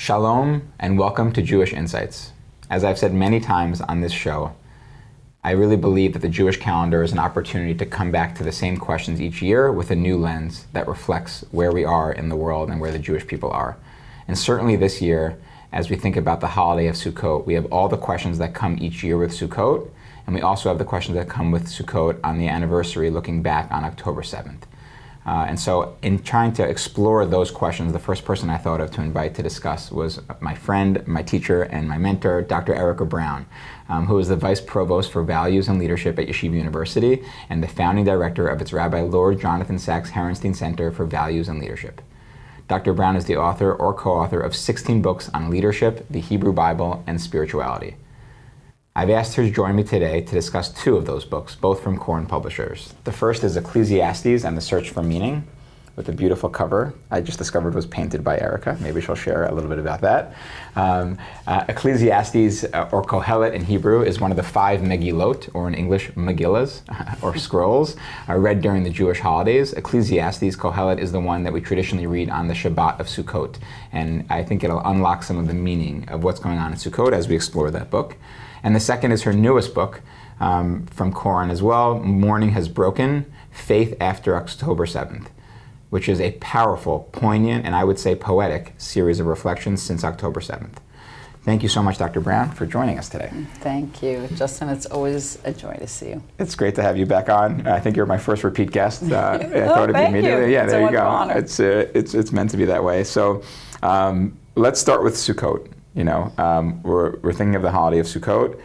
Shalom and welcome to Jewish Insights. As I've said many times on this show, I really believe that the Jewish calendar is an opportunity to come back to the same questions each year with a new lens that reflects where we are in the world and where the Jewish people are. And certainly this year, as we think about the holiday of Sukkot, we have all the questions that come each year with Sukkot, and we also have the questions that come with Sukkot on the anniversary looking back on October 7th. And so in trying to explore those questions, the first person I thought of to invite to discuss was my friend, my teacher, and my mentor, Dr. Erica Brown, who is the Vice Provost for Values and Leadership at Yeshiva University and the founding director of its Rabbi Lord Jonathan Sacks-Herenstein Center for Values and Leadership. Dr. Brown is the author or co-author of 16 books on leadership, the Hebrew Bible, and spirituality. I've asked her to join me today to discuss two of those books, both from Korn Publishers. The first is Ecclesiastes and the Search for Meaning, with a beautiful cover I just discovered was painted by Erica. Maybe she'll share a little bit about that. Ecclesiastes, or Kohelet in Hebrew, is one of the 5 megillot, or in English, megillas, or scrolls, read during the Jewish holidays. Ecclesiastes, Kohelet, is the one that we traditionally read on the Shabbat of Sukkot. And I think it'll unlock some of the meaning of what's going on in Sukkot as we explore that book. And the second is her newest book from Korn as well, Morning Has Broken, Faith After October 7th, which is a powerful, poignant, and I would say poetic series of reflections since October 7th. Thank you so much, Dr. Brown, for joining us today. Thank you, Justin. It's always a joy to see you. It's great to have you back on. I think you're my first repeat guest. I thought of you thank immediately. you. Yeah, It's there a you go. honor. It's meant to be that way. So let's start with Sukkot. We're thinking of the holiday of Sukkot.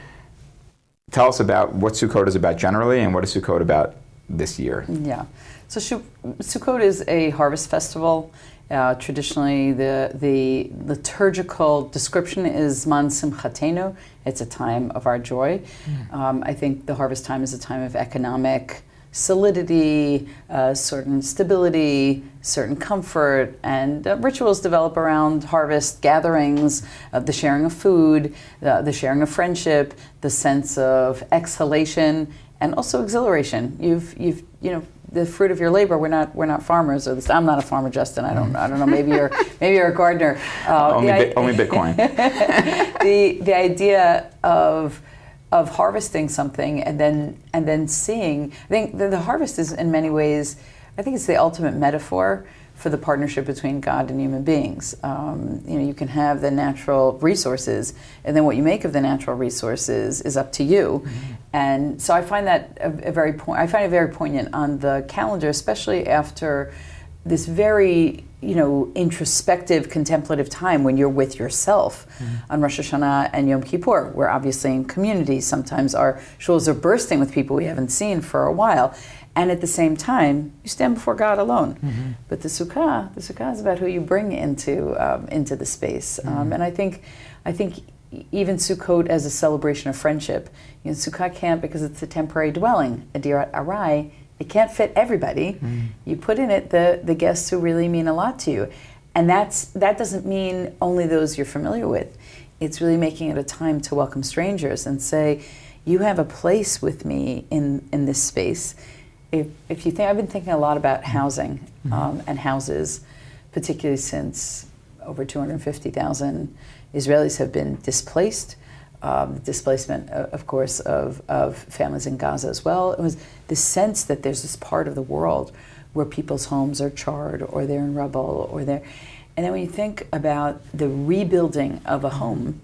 Tell us about what Sukkot is about generally, and what is Sukkot about this year? Yeah. So Sukkot is a harvest festival. Traditionally, the liturgical description is Man Simchatenu. It's a time of our joy. I think the harvest time is a time of economic solidity, certain stability, certain comfort, and rituals develop around harvest gatherings, the sharing of food, the sharing of friendship, the sense of exhalation, and also exhilaration. You've the fruit of your labor. We're not farmers. I'm not a farmer, Justin. I don't know. Maybe you're a gardener. Only Bitcoin. The idea of harvesting something and then seeing. I think the harvest is in many ways, I think it's the ultimate metaphor for the partnership between God and human beings. You can have the natural resources, and then what you make of the natural resources is up to you. Mm-hmm. And so I find that very poignant on the calendar, especially after this very introspective, contemplative time when you're with yourself. On Rosh Hashanah and Yom Kippur. We're obviously in community. Sometimes our shuls are bursting with people we haven't seen for a while. And at the same time, you stand before God alone. Mm-hmm. But the Sukkah is about who you bring into the space. Mm-hmm. And I think even Sukkot as a celebration of friendship. Sukkah can't, because it's a temporary dwelling, a dirat arai. It can't fit everybody. Mm. You put in it the guests who really mean a lot to you. And that doesn't mean only those you're familiar with. It's really making it a time to welcome strangers and say, you have a place with me in this space. If you think, I've been thinking a lot about housing and houses, particularly since over 250,000 Israelis have been displaced. Displacement, of course, of families in Gaza as well. It was the sense that there's this part of the world where people's homes are charred, or they're in rubble, and then when you think about the rebuilding of a home,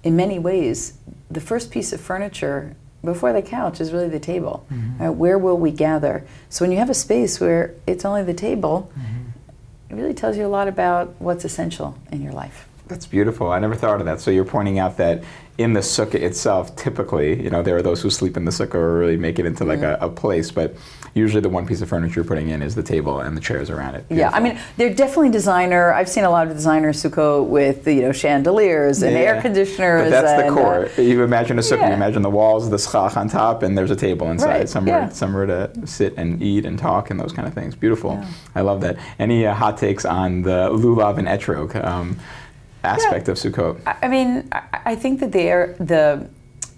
in many ways, the first piece of furniture before the couch is really the table. Mm-hmm. Right? Where will we gather? So when you have a space where it's only the table, it really tells you a lot about what's essential in your life. That's beautiful. I never thought of that. So you're pointing out that in the sukkah itself, typically, there are those who sleep in the sukkah or really make it into like a place, but usually the one piece of furniture you're putting in is the table and the chairs around it. Beautiful. Yeah, I mean, they're definitely designer. I've seen a lot of designer sukkot with chandeliers and air conditioners. But that's the core. You imagine a sukkah, you imagine the walls, the schach on top, and there's a table inside, somewhere to sit and eat and talk and those kind of things. Beautiful. Yeah. I love that. Any hot takes on the lulav and etrog aspect of Sukkot? I mean, I think that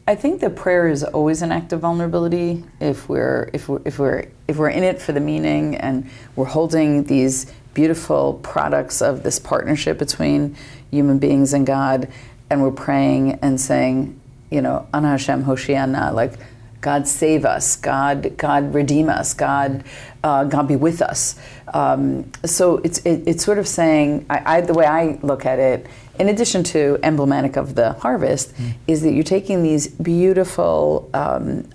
I think the prayer is always an act of vulnerability if we're in it for the meaning, and we're holding these beautiful products of this partnership between human beings and God, and we're praying and saying, Ana Hashem Hoshiana, like, God save us, God redeem us, God be with us. So it's sort of saying, the way I look at it, in addition to emblematic of the harvest, is that you're taking these beautiful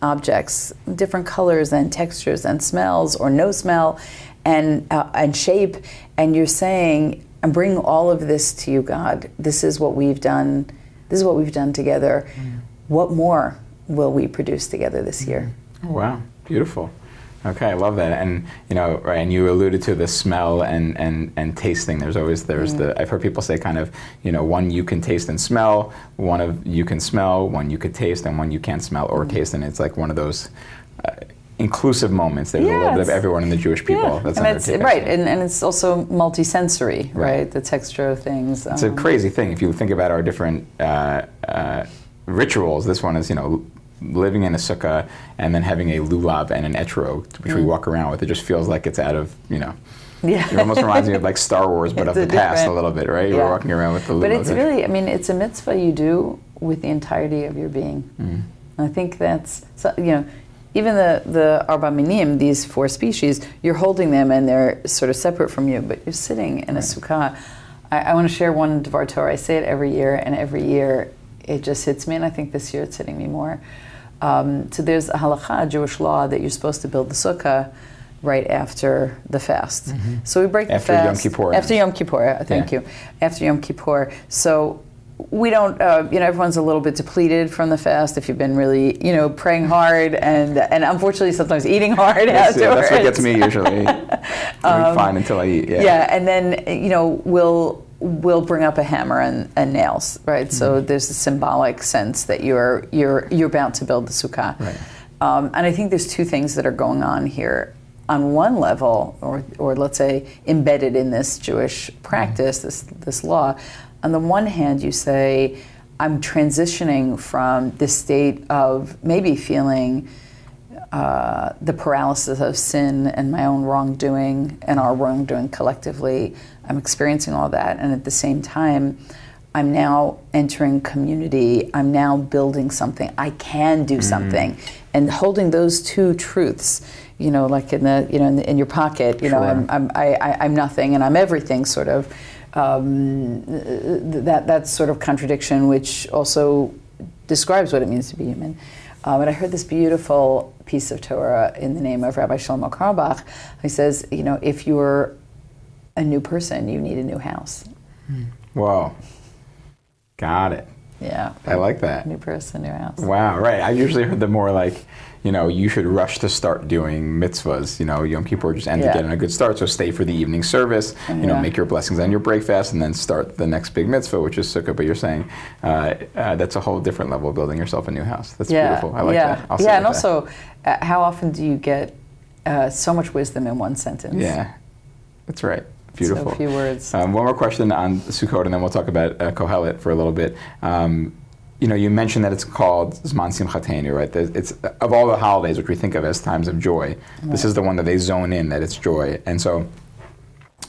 objects, different colors and textures and smells or no smell, and shape, and you're saying, I'm bringing all of this to you, God. This is what we've done. This is what we've done together. What more will we produce together this year? Oh, wow, beautiful. Okay, I love that. And right, and you alluded to the smell and tasting. There's the, I've heard people say kind of, one you can taste and smell, one of you can smell, one you could taste, and one you can't smell or taste. And it's like one of those inclusive moments. There's a little bit of everyone in the Jewish people. That's and it's, right, and it's also multisensory, right? The texture of things. It's a crazy thing. If you think about our different rituals, this one is, living in a sukkah and then having a lulav and an etrog, which we walk around with. It just feels like it's out of, it almost reminds me of like Star Wars, but of the past a little bit, right? You're walking around with the lulav. But it's really, it's a mitzvah you do with the entirety of your being. I think that's, even the Arba Minim, these 4 species, you're holding them and they're sort of separate from you, but you're sitting in a sukkah. I want to share one Dvar Torah. I say it every year, and every year it just hits me, and I think this year it's hitting me more. So there's a halakha, a Jewish law, that you're supposed to build the sukkah right after the fast. So we break the fast. After Yom Kippur. After Yom Kippur, thank you. After Yom Kippur. So we don't, everyone's a little bit depleted from the fast if you've been really, praying hard and unfortunately sometimes eating hard afterwards. Yeah, that's what gets me usually. I'm fine until I eat. Yeah, and then, we'll bring up a hammer and nails, right? So there's a symbolic sense that you're about to build the sukkah. Right. And I think there's 2 things that are going on here. On one level, or let's say embedded in this Jewish practice, this law, on the one hand you say, I'm transitioning from this state of maybe feeling the paralysis of sin and my own wrongdoing and our wrongdoing collectively. I'm experiencing all that, and at the same time, I'm now entering community. I'm now building something. I can do something, and holding those 2 truths, like in the, in your pocket. I'm nothing and I'm everything. Sort of that sort of contradiction, which also describes what it means to be human. But I heard this beautiful piece of Torah in the name of Rabbi Shlomo Carlebach. He says, if you're a new person, you need a new house. Whoa. Got it. Yeah. I like that. New person, new house. Wow, right. I usually heard the more like, you should rush to start doing mitzvahs. Yom Kippur just ended getting a good start, so stay for the evening service, make your blessings on your break fast, and then start the next big mitzvah, which is Sukkot. But you're saying that's a whole different level of building yourself a new house. That's beautiful. I like that. I'll and also, how often do you get so much wisdom in one sentence? Yeah, that's right. Beautiful. So a few words. One more question on Sukkot, and then we'll talk about Kohelet for a little bit. You mentioned that it's called Zman Simchatenu, right? It's of all the holidays which we think of as times of joy, this is the one that they zone in that it's joy. And so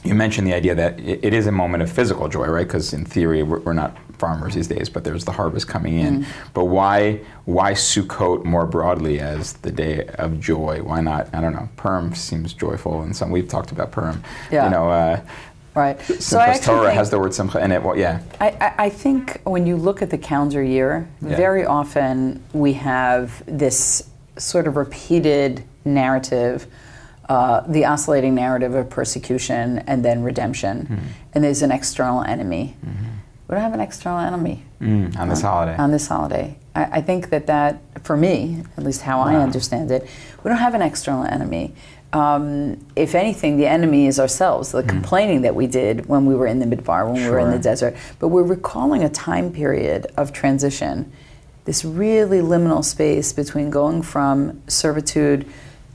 you mentioned the idea that it is a moment of physical joy, right? Because in theory, we're not farmers these days, but there's the harvest coming in. But why Sukkot more broadly as the day of joy? Why not, I don't know, Purim seems joyful, and we've talked about Purim. Right. So I Torah has the word simcha in it. Well, I think when you look at the calendar year, very often we have this sort of repeated narrative, the oscillating narrative of persecution and then redemption. And there's an external enemy. We don't have an external enemy on this holiday. On this holiday. I think that, for me, at least how I understand it, we don't have an external enemy. If anything, the enemy is ourselves, the complaining that we did when we were in the Midbar, when we were in the desert. But we're recalling a time period of transition, this really liminal space between going from servitude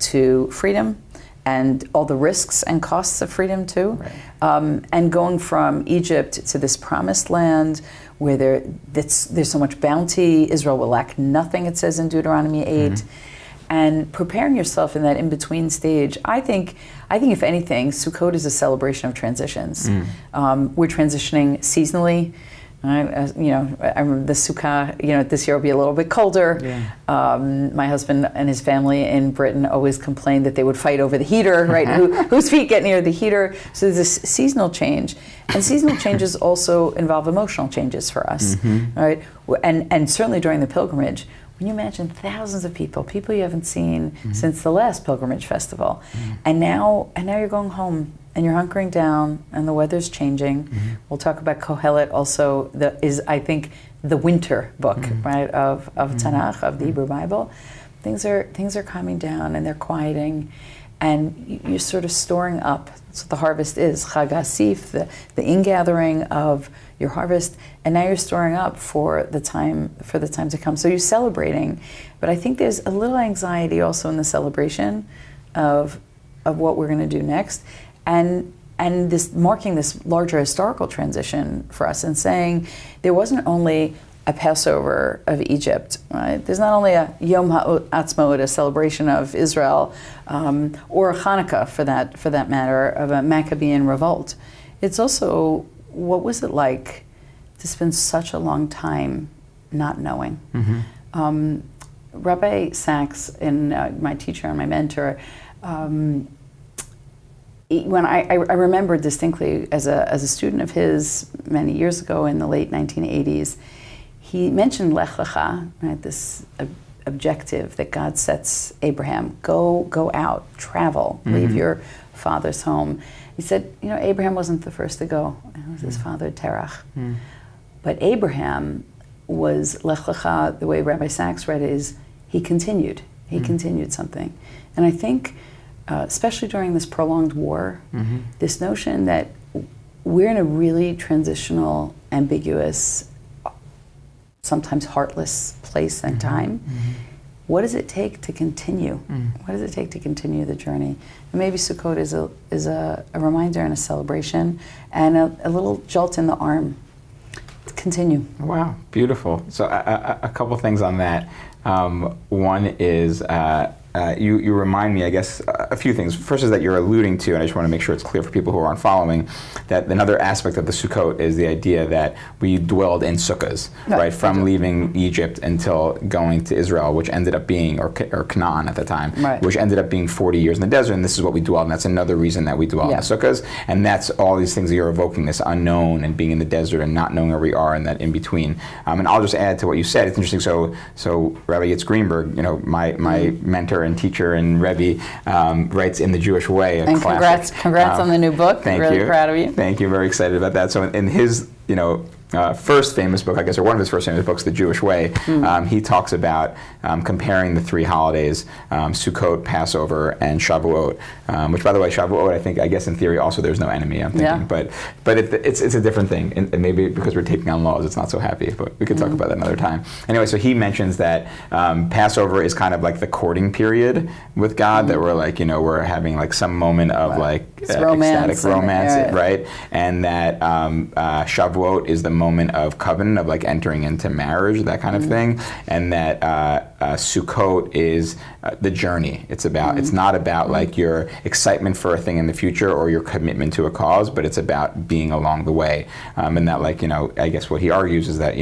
to freedom, and all the risks and costs of freedom too, and going from Egypt to this promised land where there's so much bounty. Israel will lack nothing, it says in Deuteronomy 8. and preparing yourself in that in-between stage. I think if anything, Sukkot is a celebration of transitions. We're transitioning seasonally. I remember the Sukkah, this year will be a little bit colder. Yeah. My husband and his family in Britain always complained that they would fight over the heater, right? Whose feet get near the heater? So there's this seasonal change. And seasonal changes also involve emotional changes for us, right? And certainly during the pilgrimage, when you imagine thousands of people you haven't seen since the last pilgrimage festival, and now you're going home, and you're hunkering down, and the weather's changing. We'll talk about Kohelet also, I think, the winter book, right, of Tanakh, of the Hebrew Bible. Things are calming down, and they're quieting, and you're sort of storing up. That's what the harvest is, Chag HaSif, the ingathering of your harvest, and now you're storing up for the time to come. So you're celebrating, but I think there's a little anxiety also in the celebration of what we're going to do next. And this marking this larger historical transition for us, and saying there wasn't only a Passover of Egypt, right? There's not only a Yom HaAtzmaut, a celebration of Israel, or a Hanukkah for that matter, of a Maccabean revolt. It's also, what was it like to spend such a long time not knowing? Rabbi Sacks, my teacher and my mentor, when I remember distinctly as a student of his many years ago in the late 1980s, he mentioned Lech Lecha, right, this objective that God sets Abraham. Go out, travel, leave your father's home. He said, Abraham wasn't the first to go. It was his father, Terach. But Abraham was Lech Lecha, the way Rabbi Sacks read it, is he continued. He continued something. And I think, especially during this prolonged war, this notion that we're in a really transitional, ambiguous, sometimes heartless place and time. What does it take to continue? What does it take to continue the journey? And maybe Sukkot is a reminder and a celebration and a little jolt in the arm to continue. Wow, beautiful. So a couple things on that. One is you remind me, I guess, a few things. First is that you're alluding to, and I just want to make sure it's clear for people who aren't following, that another aspect of the Sukkot is the idea that we dwelled in sukkahs, right, from leaving Egypt until going to Israel, which ended up being, or Canaan at the time, which ended up being 40 years in the desert, and this is what we dwelled, and that's another reason that we dwell in the sukkahs, and that's all these things that you're evoking, this unknown and being in the desert and not knowing where we are and that in between. And I'll just add to what you said. It's interesting. So Rabbi Yitzhak Greenberg, my mentor and teacher and Rabbi, writes In the Jewish Way, and classic. Congrats on the new book. Thank really you. Proud of you. Thank you. Very excited about that. So in his, first famous book, I guess, or one of his first famous books, The Jewish Way, he talks about comparing the three holidays, Sukkot, Passover, and Shavuot, which, by the way, Shavuot, I guess in theory also there's no enemy, I'm thinking, but it's a different thing, and maybe because we're taking on laws, it's not so happy, but we could talk about that another time. Anyway, so he mentions that Passover is kind of like the courting period with God, that we're like, we're having like some moment of ecstatic romance, right? And that Shavuot is the moment of covenant, of like entering into marriage, that kind of thing, and that Sukkot is the journey. It's not about like your excitement for a thing in the future or your commitment to a cause, but it's about being along the way. And that, like, I guess what he argues is that,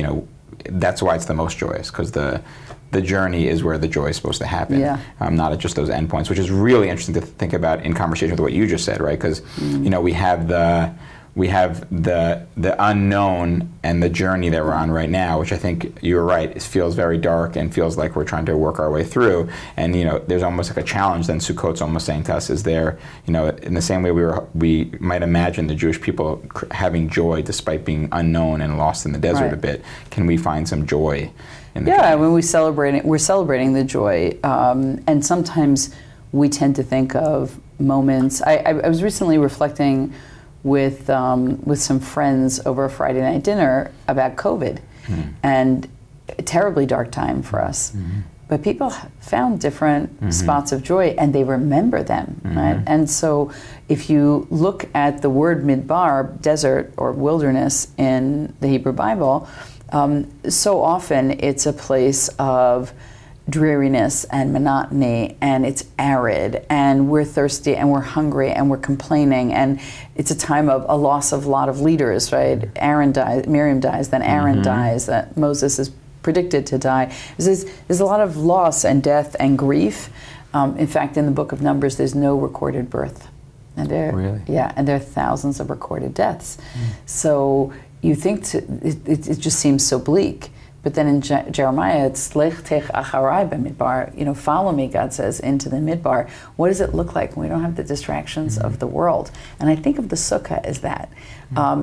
that's why it's the most joyous, because the journey is where the joy is supposed to happen, not at just those endpoints, which is really interesting to think about in conversation with what you just said, right? Because we have the unknown and the journey that we're on right now, which I think you're right, it feels very dark and feels like we're trying to work our way through. And there's almost like a challenge. Then Sukkot's almost saying to us, is there, in the same way we might imagine the Jewish people having joy despite being unknown and lost in the desert a bit. Can we find some joy in the journey? When we're celebrating the joy, and sometimes we tend to think of moments. I was recently reflecting with some friends over a Friday night dinner about COVID, and a terribly dark time for us. But people found different spots of joy, and they remember them, right? And so if you look at the word midbar, desert or wilderness in the Hebrew Bible, so often it's a place of dreariness and monotony, and it's arid, and we're thirsty, and we're hungry, and we're complaining, and it's a time of a loss of a lot of leaders, right? Aaron dies, Miriam dies, then Aaron dies, that Moses is predicted to die. There's a lot of loss and death and grief. In fact, in the book of Numbers, there's no recorded birth. And Really? Yeah, and there are thousands of recorded deaths. So you think it just seems so bleak. But then in Jeremiah, it's Lech tech acharai b'midbar, follow me, God says, into the midbar. What does it look like when we don't have the distractions of the world? And I think of the sukkah as that.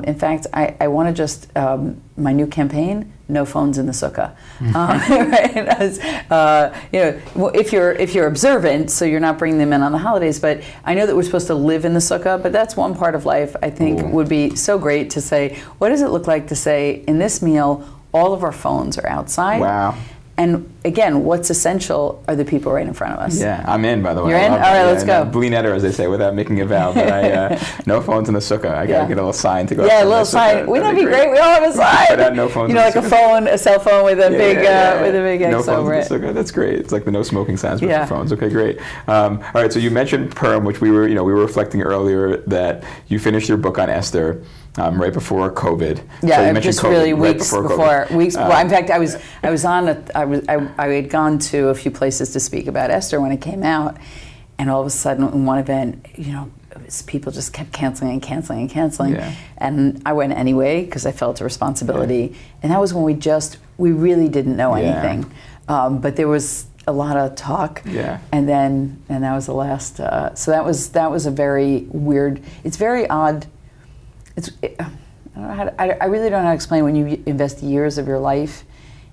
In fact, I want to just, my new campaign, no phones in the sukkah. Right? If you're observant, so you're not bringing them in on the holidays, but I know that we're supposed to live in the sukkah, but that's one part of life I think would be so great to say, what does it look like to say, in this meal, all of our phones are outside. Wow. And again, what's essential are the people right in front of us. Yeah, I'm in, by the way. You're in? All right, let's go. Bli neder, as they say, without making a vow. But no phones in the sukkah. I got to get a little sign to go. Yeah, a little sign. Wouldn't that be great? We all have a sign. But no phones in the like sukkah. a cell phone with a big X no phones over it. in the sukkah. That's great. It's like the no smoking signs with the phones. Okay, great. All right, so you mentioned Purim, which we were reflecting earlier that you finished your book on Esther. Right before COVID. Yeah, so just COVID, really right weeks before. Weeks. Well, in fact, I had gone to a few places to speak about Esther when it came out, and all of a sudden, in one event, people just kept canceling, and I went anyway because I felt a responsibility, and that was when we really didn't know anything, but there was a lot of talk, and that was the last. So that was a very weird. It's very odd. I really don't know how to explain when you invest years of your life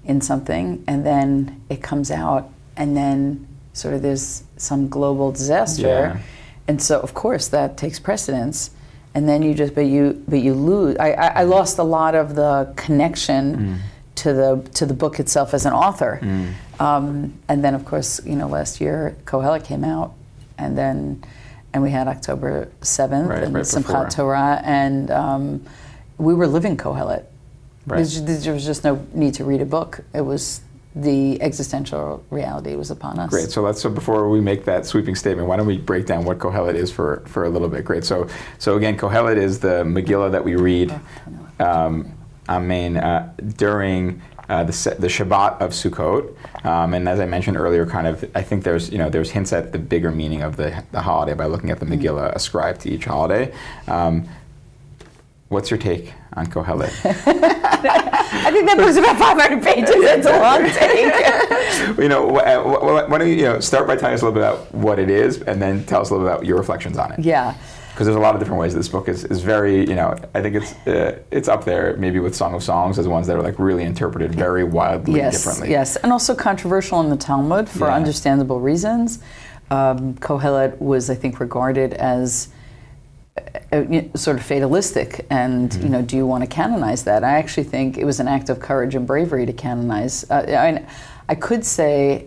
in something and then it comes out and then sort of there's some global disaster, and so of course that takes precedence, and then you lose. I lost a lot of the connection to the book itself as an author, and then of course last year Kohelet came out, and we had October 7th and Simchat Torah, and we were living Kohelet. Right. There was just no need to read a book. It was the existential reality was upon us. Great. So before we make that sweeping statement, why don't we break down what Kohelet is for a little bit? Great. So again, Kohelet is the megillah that we read during the Shabbat of Sukkot, and as I mentioned earlier, I think there's hints at the bigger meaning of the holiday by looking at the megillah ascribed to each holiday. What's your take on Kohelet? I think that was about 500 pages. It's a long take. Why don't you start by telling us a little bit about what it is, and then tell us a little bit about your reflections on it. Yeah. Because there's a lot of different ways this book is very, I think it's up there maybe with Song of Songs as ones that are like really interpreted very wildly differently. Yes, and also controversial in the Talmud for understandable reasons. Kohelet was, I think, regarded as sort of fatalistic, and do you want to canonize that? I actually think it was an act of courage and bravery to canonize. I could say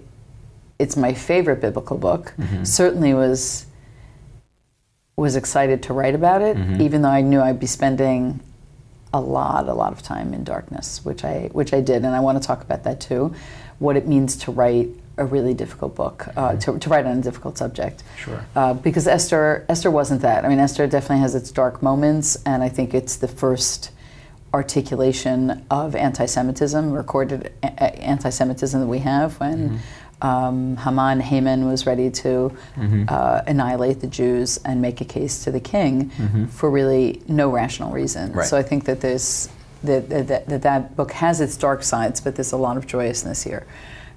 it's my favorite biblical book. Certainly was excited to write about it, even though I knew I'd be spending a lot of time in darkness, which I did, and I want to talk about that too, what it means to write a really difficult book, to write on a difficult subject. Sure. Because Esther wasn't that. I mean, Esther definitely has its dark moments, and I think it's the first articulation of anti-Semitism, recorded anti-Semitism that we have when Haman was ready to annihilate the Jews and make a case to the king for really no rational reason. Right. So I think that that book has its dark sides, but there's a lot of joyousness here.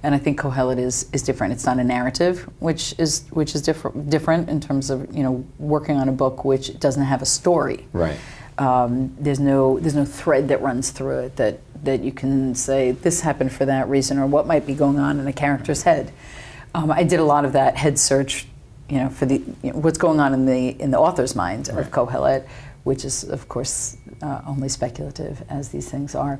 And I think Kohelet is different. It's not a narrative, which is different in terms of working on a book which doesn't have a story. Right. There's no thread that runs through it that you can say this happened for that reason, or what might be going on in a character's head. I did a lot of that head search, for the what's going on in the author's mind of Kohelet, which is of course only speculative, as these things are.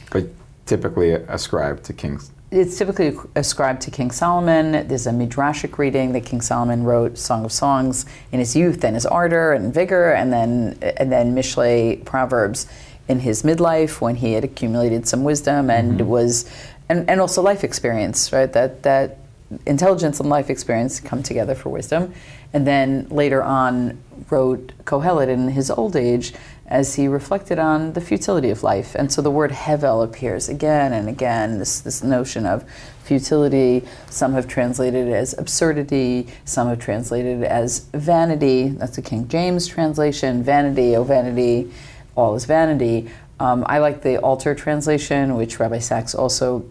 But typically ascribed to kings. It's typically ascribed to King Solomon. There's a midrashic reading that King Solomon wrote Song of Songs in his youth and his ardor and vigor, and then Mishlei Proverbs in his midlife when he had accumulated some wisdom and was and also life experience, right? That intelligence and life experience come together for wisdom. And then later on wrote Kohelet in his old age as he reflected on the futility of life. And so the word hevel appears again and again, this notion of futility. Some have translated it as absurdity, some have translated it as vanity. That's the King James translation, vanity, oh vanity, all is vanity. I like the Alter translation, which Rabbi Sacks also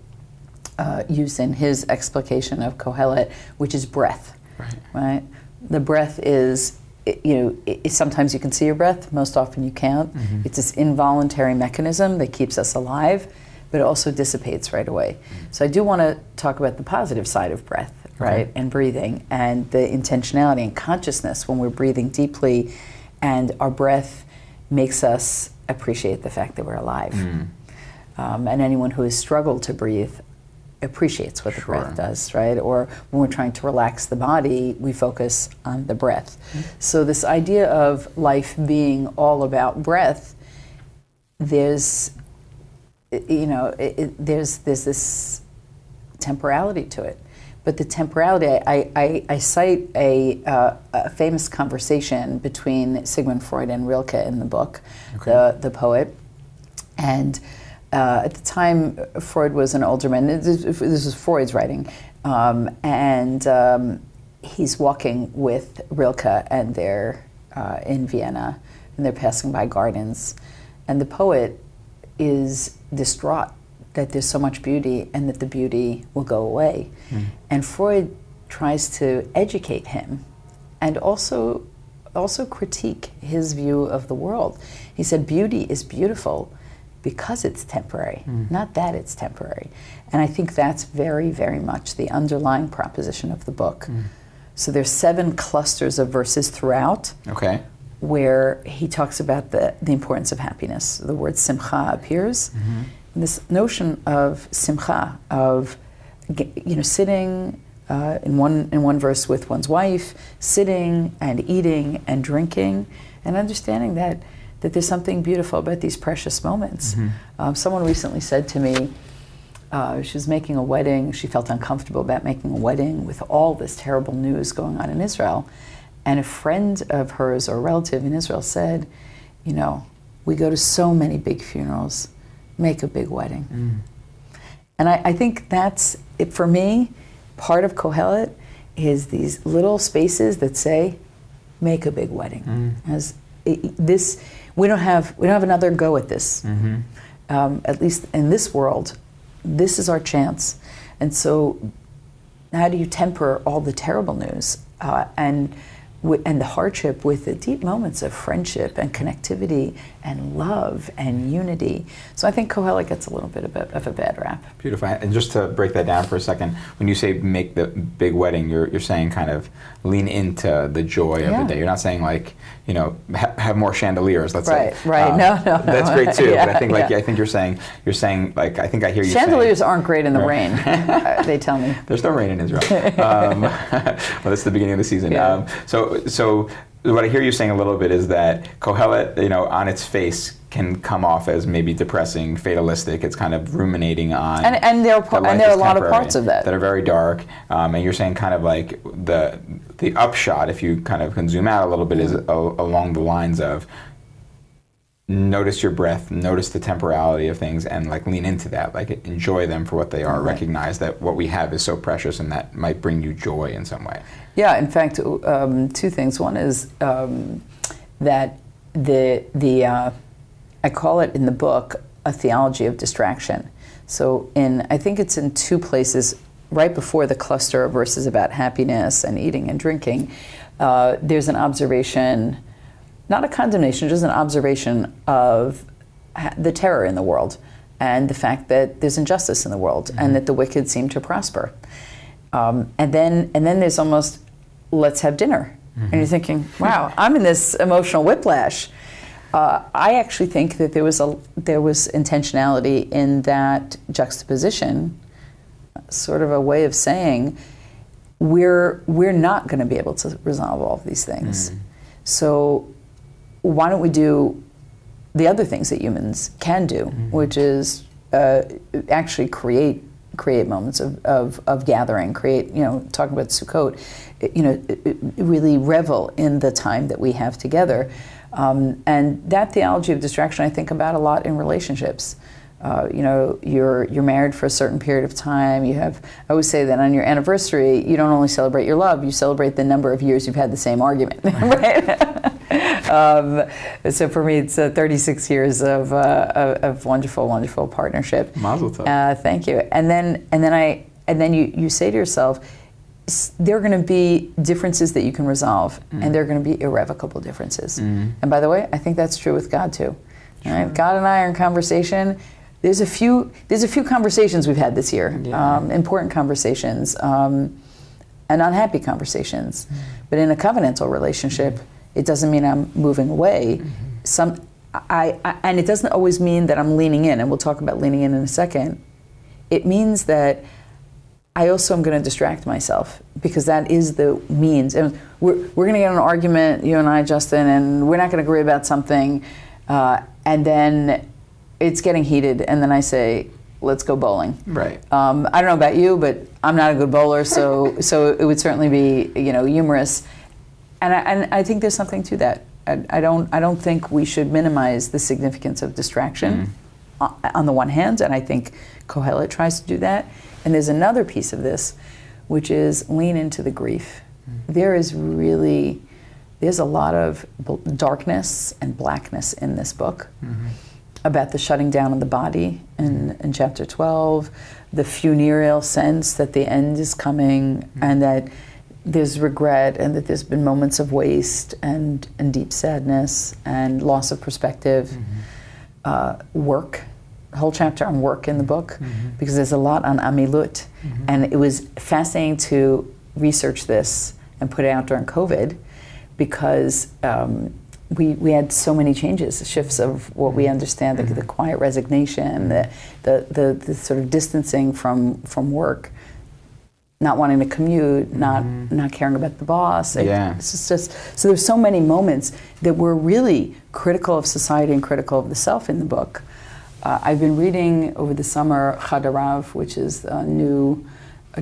used in his explication of Kohelet, which is breath, right? The breath is, sometimes you can see your breath, most often you can't. Mm-hmm. It's this involuntary mechanism that keeps us alive, but it also dissipates right away. Mm-hmm. So I do want to talk about the positive side of breath, right? And breathing, and the intentionality and consciousness when we're breathing deeply, and our breath makes us appreciate the fact that we're alive. Mm-hmm. And anyone who has struggled to breathe appreciates what the breath does, right? Or when we're trying to relax the body, we focus on the breath. Mm-hmm. So this idea of life being all about breath, there's this temporality to it. But the temporality, I cite a famous conversation between Sigmund Freud and Rilke in the book, the poet. And at the time, Freud was an older man. This was Freud's writing. And he's walking with Rilke, and they're in Vienna, and they're passing by gardens. And the poet is distraught that there's so much beauty and that the beauty will go away. Mm. And Freud tries to educate him and also critique his view of the world. He said, beauty is beautiful because it's temporary, not that it's temporary. And I think that's very, very much the underlying proposition of the book. Mm. So there's 7 clusters of verses throughout where he talks about the importance of happiness. The word simcha appears. Mm-hmm. This notion of simcha, of sitting in one verse with one's wife, sitting and eating and drinking, and understanding that there's something beautiful about these precious moments. Mm-hmm. Someone recently said to me, she was making a wedding. She felt uncomfortable about making a wedding with all this terrible news going on in Israel. And a friend of hers or a relative in Israel said, we go to so many big funerals. Make a big wedding. Mm. And I think that's, it for me, part of Kohelet is these little spaces that say, make a big wedding. Mm. We don't have another go at this. Mm-hmm. At least in this world, this is our chance. And so how do you temper all the terrible news and the hardship with the deep moments of friendship and connectivity and love and unity? So I think Kohelet gets a little bit of a bad rap. Beautiful. And just to break that down for a second, when you say make the big wedding, you're saying kind of lean into the joy of the day. You're not saying have more chandeliers. Let's say. Right. No. That's great too. But I think I think you're saying like I think I hear you. Chandeliers aren't great in the rain. They tell me. There's no rain in Israel. Well, it's the beginning of the season. Yeah. So what I hear you saying a little bit is that Kohelet, on its face, can come off as maybe depressing, fatalistic. It's kind of ruminating on. And there are a lot of parts of that are very dark. And you're saying kind of like the upshot, if you kind of can zoom out a little bit, is along the lines of notice your breath, notice the temporality of things, and like lean into that, like enjoy them for what they are. Right. Recognize that what we have is so precious, and that might bring you joy in some way. Yeah, in fact, 2 things. One is that I call it in the book a theology of distraction. So I think it's in 2 places right before the cluster of verses about happiness and eating and drinking. There's an observation, not a condemnation, just an observation of the terror in the world and the fact that there's injustice in the world, mm-hmm. and that the wicked seem to prosper. And then there's almost, let's have dinner. Mm-hmm. And you're thinking, wow, I'm in this emotional whiplash. I actually think that there was intentionality in that juxtaposition, sort of a way of saying we're not going to be able to resolve all of these things. Mm. So why don't we do the other things that humans can do, mm-hmm. which is actually create create moments of gathering, talking about Sukkot, really revel in the time that we have together. And that theology of distraction I think about a lot in relationships. You're married for a certain period of time. I always say that on your anniversary, you don't only celebrate your love, you celebrate the number of years you've had the same argument, right? So for me, it's 36 years of wonderful, wonderful partnership. Mazel tov. Thank you. And then you say to yourself, there are going to be differences that you can resolve, and there are going to be irrevocable differences. And by the way, I think that's true with God too. Sure. Right? God and I are in conversation. There's a few conversations we've had this year, important conversations, and unhappy conversations. But in a covenantal relationship, it doesn't mean I'm moving away. And it doesn't always mean that I'm leaning in, and we'll talk about leaning in a second. It means that I also am going to distract myself, because that is the means. And we're going to get in an argument, you and I, Justin, and we're not going to agree about something, and then it's getting heated, and then I say, let's go bowling. Right. I don't know about you, but I'm not a good bowler, so it would certainly be humorous. And I think there's something to that. I don't think we should minimize the significance of distraction on the one hand, and I think Kohelet tries to do that. And there's another piece of this, which is lean into the grief. There's a lot of darkness and blackness in this book about the shutting down of the body in chapter 12, the funereal sense that the end is coming, and that there's regret, and that there's been moments of waste and deep sadness and loss of perspective. Work, a whole chapter on work in the book, because there's a lot on amilut. And it was fascinating to research this and put it out during COVID, because we had so many changes, shifts of what we understand, the quiet resignation, the sort of distancing from work, not wanting to commute, not caring about the boss. It's just so there's so many moments that were really critical of society and critical of the self in the book. I've been reading over the summer Chadarav, which is a new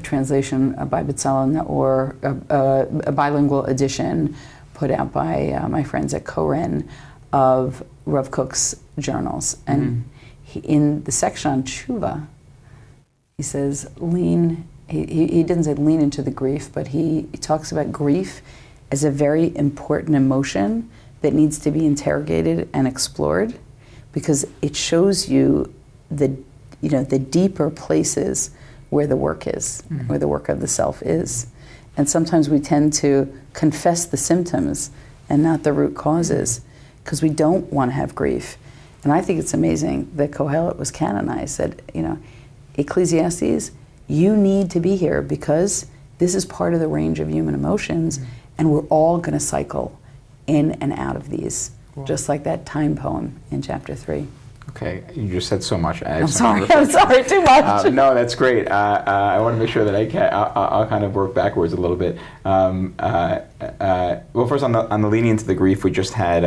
translation by B'Tzalel Naor, a bilingual edition put out by my friends at Koren of Rav Kook's journals. And in the section on tshuva, he says, he doesn't say lean into the grief, but he talks about grief as a very important emotion that needs to be interrogated and explored, because it shows you the deeper places where the work is, where the work of the self is. And sometimes we tend to confess the symptoms and not the root causes, because we don't want to have grief. And I think it's amazing that Kohelet was canonized, that, Ecclesiastes, you need to be here because this is part of the range of human emotions, and we're all going to cycle in and out of these, just like that time poem in chapter 3. Okay, you just said so much. I'm sorry, too much. No, that's great. I want to make sure that I'll kind of work backwards a little bit. Well, first on the leaning into the grief, we just had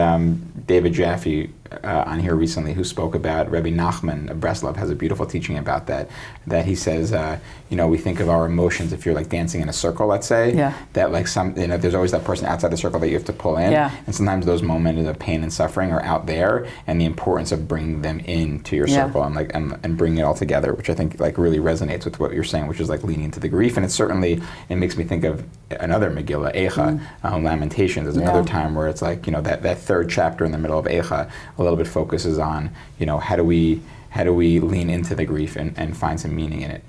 David Jaffe on here recently, who spoke about Rabbi Nachman of Breslov, has a beautiful teaching about that he says, we think of our emotions, if you're like dancing in a circle, let's say, that like there's always that person outside the circle that you have to pull in, and sometimes those moments of pain and suffering are out there, and the importance of bringing them into your circle and bringing it all together, which I think like really resonates with what you're saying, which is like leaning into the grief. And it makes me think of another megillah, Eicha, Lamentations. There's another time where it's like, that third chapter in the middle of Eicha a little bit focuses on, how do we lean into the grief and find some meaning in it,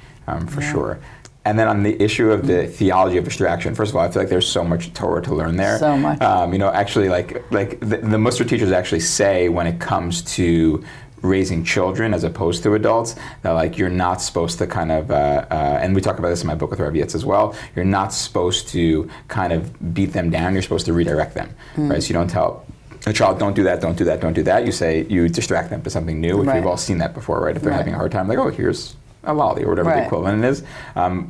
for sure. And then on the issue of the theology of distraction, first of all, I feel like there's so much Torah to learn there. So much. Actually, like the Musar teachers actually say, when it comes to raising children as opposed to adults, that like you're not supposed to kind of, and we talk about this in my book with Rabbi as well, you're not supposed to kind of beat them down, you're supposed to redirect them, right? So you don't tell a child, don't do that, don't do that, don't do that. You distract them to something new, which we've all seen that before, right? If they're having a hard time, like, oh, here's a lolly or whatever the equivalent is.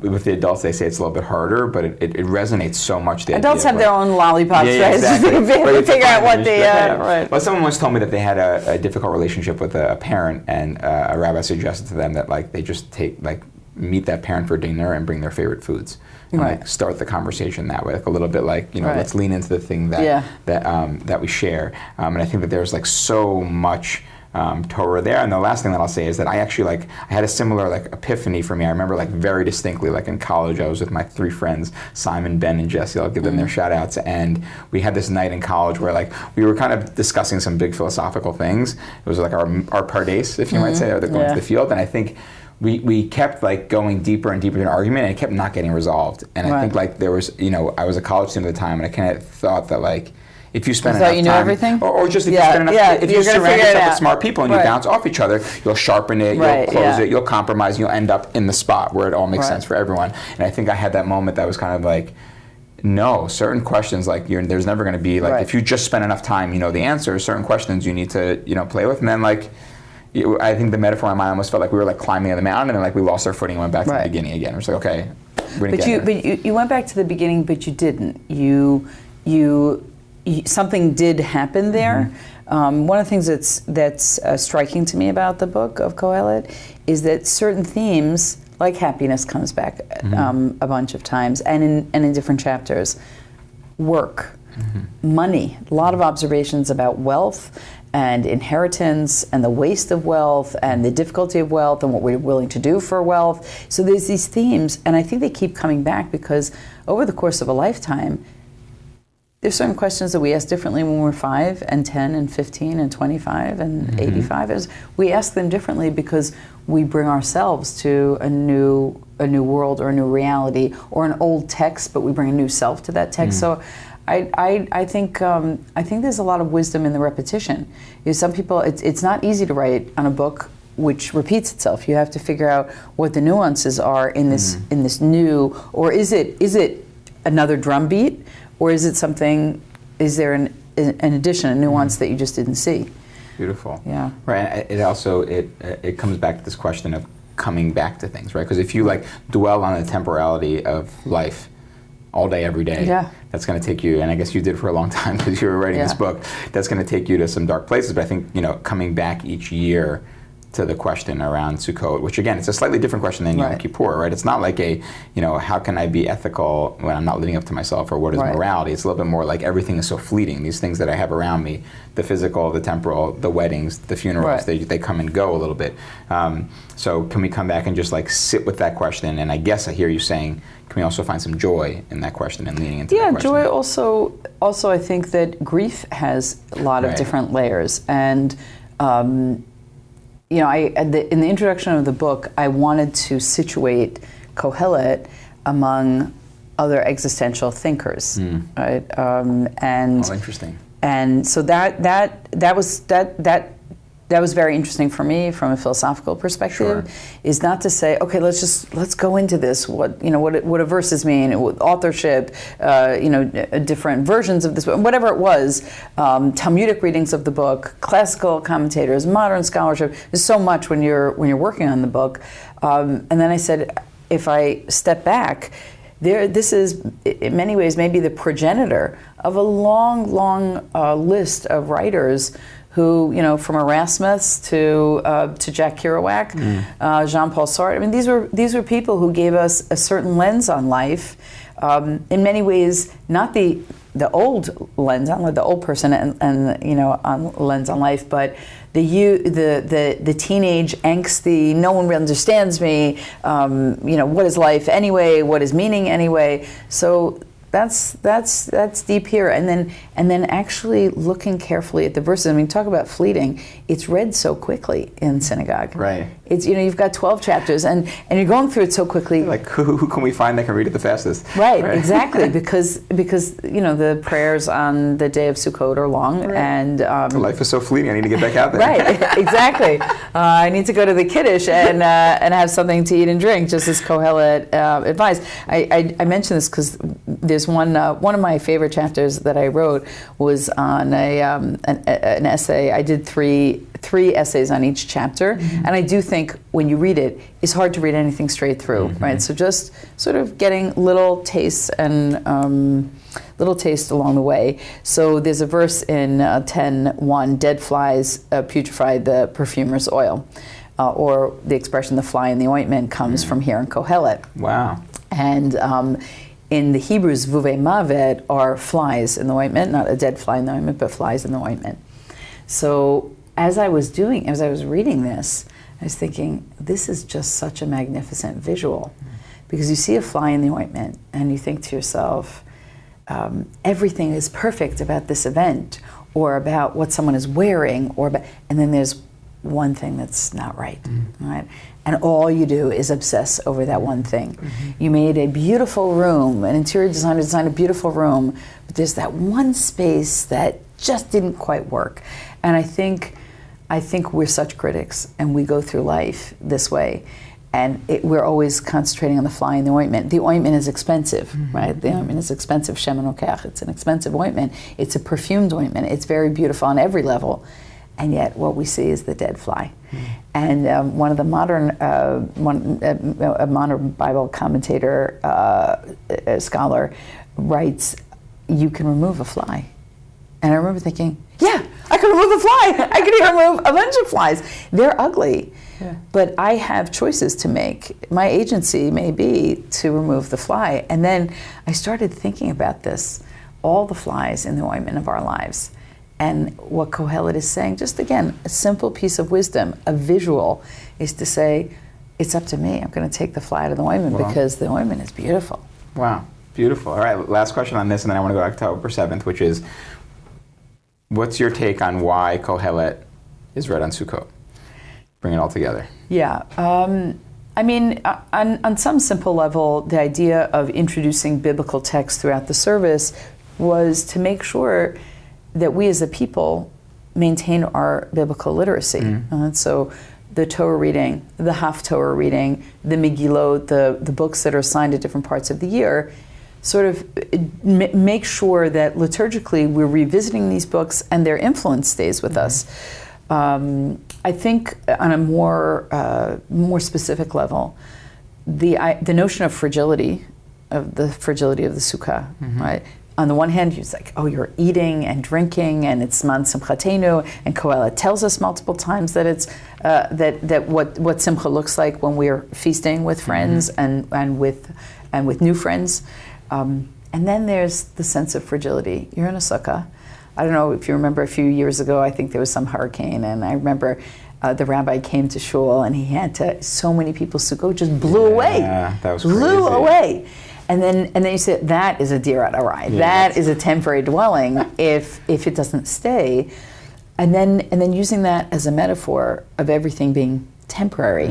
With the adults, they say it's a little bit harder, but it resonates so much. Adults have their own lollipops, right? Exactly. They figure out what they right. Well, someone once told me that they had a difficult relationship with a parent, and a rabbi suggested to them that like they just take like meet that parent for dinner and bring their favorite foods. And like start the conversation that way, like a little bit like, let's lean into the thing that we share. And I think that there's like so much Torah there. And the last thing that I'll say is that I actually I had a similar epiphany for me. I remember very distinctly, in college, I was with my 3 friends, Simon, Ben, and Jesse. I'll give them their shout outs. And we had this night in college where we were kind of discussing some big philosophical things. It was our pardes, if you might say, or going to the field. And I think we kept going deeper and deeper into an argument, and it kept not getting resolved. And I think there was, I was a college student at the time, and I kind of thought that if you spend enough time, everything? Or just if you spend enough, if you surround yourself with smart people and you bounce off each other, you'll sharpen it, you'll close it, you'll compromise, you'll end up in the spot where it all makes sense for everyone. And I think I had that moment that was kind of no, certain questions there's never going to be if you just spend enough time, you know the answers. Certain questions you need to play with, and then I think the metaphor in my mind almost felt like we were climbing on the mountain, and we lost our footing and went back to the beginning again. It was okay, we're gonna get there. But you went back to the beginning, but you didn't. Something did happen there. One of the things that's striking to me about the book of Kohelet is that certain themes, like happiness, comes back a bunch of times, and in different chapters. Work, money, a lot of observations about wealth and inheritance and the waste of wealth and the difficulty of wealth and what we're willing to do for wealth. So there's these themes, and I think they keep coming back because over the course of a lifetime, there's certain questions that we ask differently when we're 5 and 10 and 15 and 25 and 85. We ask them differently because we bring ourselves to a new world or a new reality or an old text, but we bring a new self to that text. So I think there's a lot of wisdom in the repetition. Some people, it's not easy to write on a book which repeats itself. You have to figure out what the nuances are in this new, or is it another drum beat? Or is it something, is there an addition, a nuance that you just didn't see? Beautiful. Yeah. Right, it also, it comes back to this question of coming back to things, right? Because if you dwell on the temporality of life all day, every day, that's going to take you, and I guess you did for a long time because you were writing this book, that's going to take you to some dark places. But I think, coming back each year to the question around Sukkot, which again, it's a slightly different question than Yom Kippur, right? It's not how can I be ethical when I'm not living up to myself, or what is morality? It's a little bit more everything is so fleeting. These things that I have around me, the physical, the temporal, the weddings, the funerals, they come and go a little bit. So can we come back and just sit with that question? And I guess I hear you saying, can we also find some joy in that question and leaning into that question? Yeah, joy also I think that grief has a lot of different layers. And in the introduction of the book, I wanted to situate Kohelet among other existential thinkers, right? Interesting. And so that was very interesting for me from a philosophical perspective. Is not to say, okay, let's go into this. What do verses mean? Authorship, different versions of this, whatever it was. Talmudic readings of the book, classical commentators, modern scholarship. There's so much when you're working on the book. And then I said, if I step back, this is in many ways maybe the progenitor of a long list of writers who, from Erasmus to Jack Kerouac, Jean-Paul Sartre. I mean, these were people who gave us a certain lens on life. In many ways, not the old lens on the old person and on lens on life, but the teenage angsty. No one really understands me. What is life anyway? What is meaning anyway? So that's deep here, and then actually looking carefully at the verses. I mean, talk about fleeting. It's read so quickly in synagogue. Right. It's you've got 12 chapters, and you're going through it so quickly. Who can we find that can read it the fastest? Right. Exactly, because the prayers on the day of Sukkot are long, and life is so fleeting. I need to get back out there. Right. Exactly. I need to go to the Kiddush and have something to eat and drink, just as Kohelet advised. I mention this because there's one of my favorite chapters that I wrote was on an essay. I did three essays on each chapter, and I do think when you read it, it's hard to read anything straight through, right? So just sort of getting little tastes and little taste along the way. So there's a verse in 10:1, dead flies putrefy the perfumer's oil. or the expression "the fly in the ointment" comes from here in Kohelet. Wow. And in the Hebrews, Vuvei Mavet are flies in the ointment, not a dead fly in the ointment, but flies in the ointment. So as I was reading this, I was thinking, this is just such a magnificent visual. Because you see a fly in the ointment and you think to yourself, everything is perfect about this event or about what someone is wearing, and then there's one thing that's not right, right? And all you do is obsess over that one thing. You made a beautiful room, an interior designer designed a beautiful room, but there's that one space that just didn't quite work. And I think we're such critics, and we go through life this way. And we're always concentrating on the fly in the ointment. The ointment is expensive, right? The ointment is expensive. Shemen okach. It's an expensive ointment. It's a perfumed ointment. It's very beautiful on every level. And yet what we see is the dead fly. And one of the modern Bible commentator, a scholar, writes, you can remove a fly. And I remember thinking, yeah, I can remove a fly. I can even remove a bunch of flies. They're ugly. Yeah. But I have choices to make. My agency may be to remove the fly. And then I started thinking about this, all the flies in the ointment of our lives. And what Kohelet is saying, just again, a simple piece of wisdom, a visual, is to say, it's up to me. I'm going to take the fly out of the ointment because the ointment is beautiful. Wow, beautiful. All right, last question on this, and then I want to go to October 7th, which is, what's your take on why Kohelet is read on Sukkot? Bring it all together. Yeah. I mean, on some simple level, the idea of introducing biblical text throughout the service was to make sure that we as a people maintain our biblical literacy. So the Torah reading, the Haftorah reading, the megillah, the books that are assigned at different parts of the year, sort of make sure that liturgically we're revisiting these books and their influence stays with us. I think on a more specific level, the notion of fragility of the sukkah, right? On the one hand, it's like, oh, you're eating and drinking, and it's man simchatenu, and Kohelet tells us multiple times that it's that what simcha looks like when we're feasting with friends and with new friends, and then there's the sense of fragility. You're in a sukkah. I don't know if you remember a few years ago, I think there was some hurricane, and I remember the rabbi came to shul, and he had to, so many people's sukkot just blew away. Yeah, that was crazy. Blew away. And then you say, that is a dirat arai. Yeah, that is a temporary dwelling if it doesn't stay. And then using that as a metaphor of everything being temporary.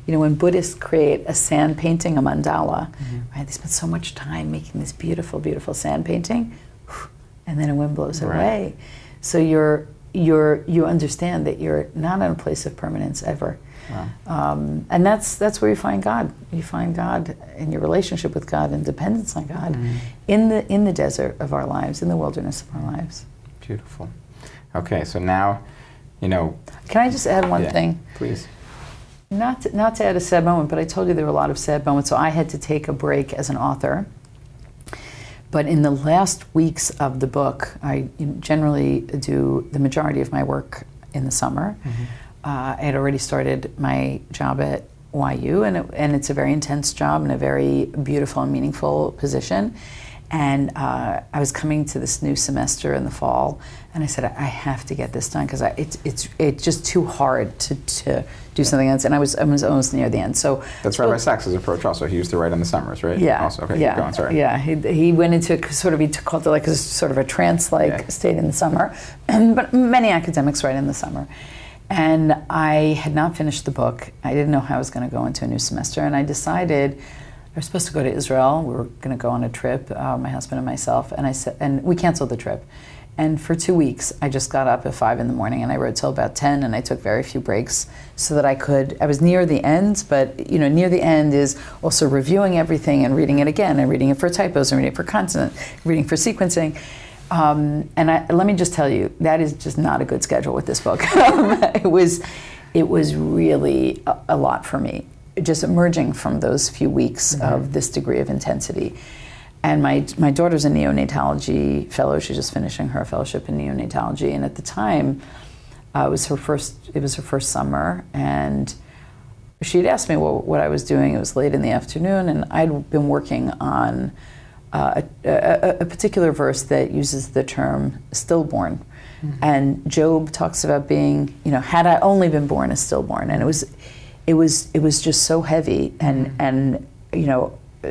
You know, when Buddhists create a sand painting, a mandala, right, they spend so much time making this beautiful, beautiful sand painting, and then a wind blows it away. So you understand that you're not in a place of permanence ever. Wow. And that's where you find God. You find God in your relationship with God and dependence on God in the desert of our lives, in the wilderness of our lives. Beautiful. Okay, so now, you know. Can I just add one thing? Please. Not to add a sad moment, but I told you there were a lot of sad moments, so I had to take a break as an author. But in the last weeks of the book, I generally do the majority of my work in the summer. I had already started my job at YU, and it's a very intense job and a very beautiful and meaningful position. And I was coming to this new semester in the fall, and I said, I have to get this done because it's just too hard to do something else. And I was almost near the end. So that's Rabbi Sacks' approach. Also, he used to write in the summers, right? Yeah. Also, okay. Yeah. Keep going, sorry. Yeah. He went into he called it like a sort of a trance-like state in the summer, but many academics write in the summer. And I had not finished the book. I didn't know how I was going to go into a new semester, and I decided. I was supposed to go to Israel. We were going to go on a trip, my husband and myself, and we canceled the trip. And for 2 weeks, I just got up at 5 in the morning, and I wrote till about 10, and I took very few breaks so that I was near the end, but near the end is also reviewing everything and reading it again, and reading it for typos, and reading it for consonant, reading for sequencing. Let me just tell you, that is just not a good schedule with this book. It was really a lot for me, just emerging from those few weeks of this degree of intensity. And my daughter's a neonatology fellow. She's just finishing her fellowship in neonatology. And at the time, it was her first summer. And she'd asked me what I was doing. It was late in the afternoon, and I'd been working on a particular verse that uses the term stillborn. And Job talks about being, had I only been born as stillborn, and it was just so heavy, and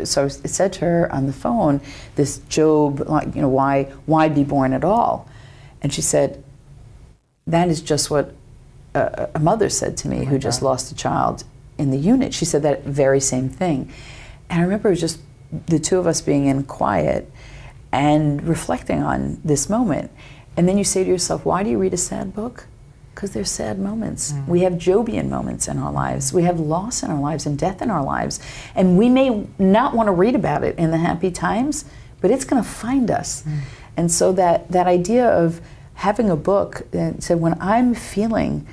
so I said to her on the phone, this Job, why be born at all? And she said, that is just what a mother said to me who just lost a child in the unit. She said that very same thing. And I remember just the two of us being in quiet and reflecting on this moment. And then you say to yourself, why do you read a sad book? Because there's sad moments. We have Jobian moments in our lives. We have loss in our lives and death in our lives. And we may not want to read about it in the happy times, but it's going to find us. And so that idea of having a book that said, when I'm feeling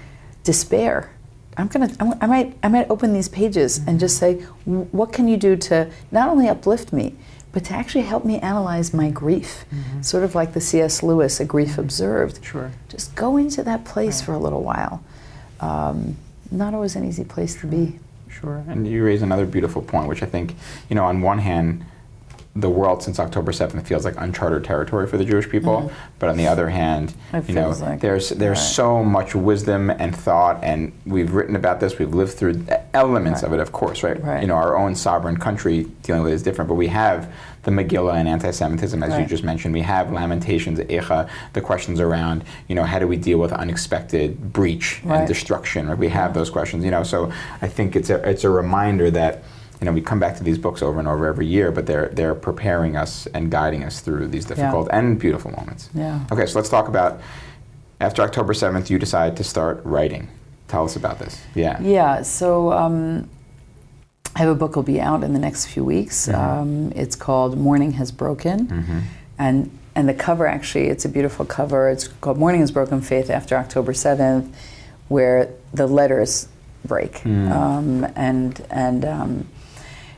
despair, I might open these pages and just say, what can you do to not only uplift me, but to actually help me analyze my grief, sort of like the C.S. Lewis, A Grief Observed. Sure. Just go into that place for a little while. Not always an easy place to be. Sure, and you raise another beautiful point, which I think, on one hand, the world since October 7th feels like uncharted territory for the Jewish people, but on the other hand, there's so much wisdom and thought, and we've written about this, we've lived through elements of it, of course, right? Our own sovereign country dealing with it is different, but we have the Megillah and anti-Semitism, as you just mentioned. We have Lamentations, Eicha, the questions around, how do we deal with unexpected breach and destruction, right? We have those questions, so I think it's a reminder that we come back to these books over and over every year, but they're preparing us and guiding us through these difficult and beautiful moments. Yeah. Okay, so let's talk about, after October 7th, you decide to start writing. Tell us about this. Yeah, so I have a book will be out in the next few weeks. It's called Morning Has Broken. And the cover, actually, it's a beautiful cover. It's called Morning Has Broken, Faith After October 7th, where the letters break.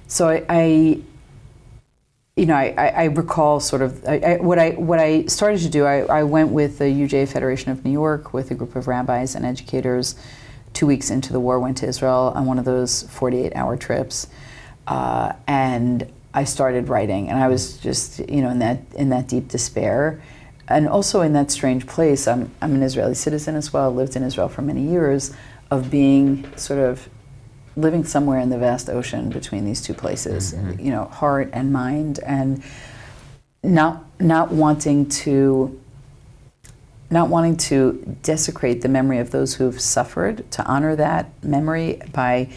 So I recall sort of what I started to do. I went with the UJA Federation of New York with a group of rabbis and educators 2 weeks into the war, went to Israel on one of those 48-hour trips, and I started writing. And I was just in that deep despair, and also in that strange place. I'm an Israeli citizen as well. Lived in Israel for many years, of being sort of living somewhere in the vast ocean between these two places, heart and mind, and not wanting to desecrate the memory of those who've suffered, to honor that memory by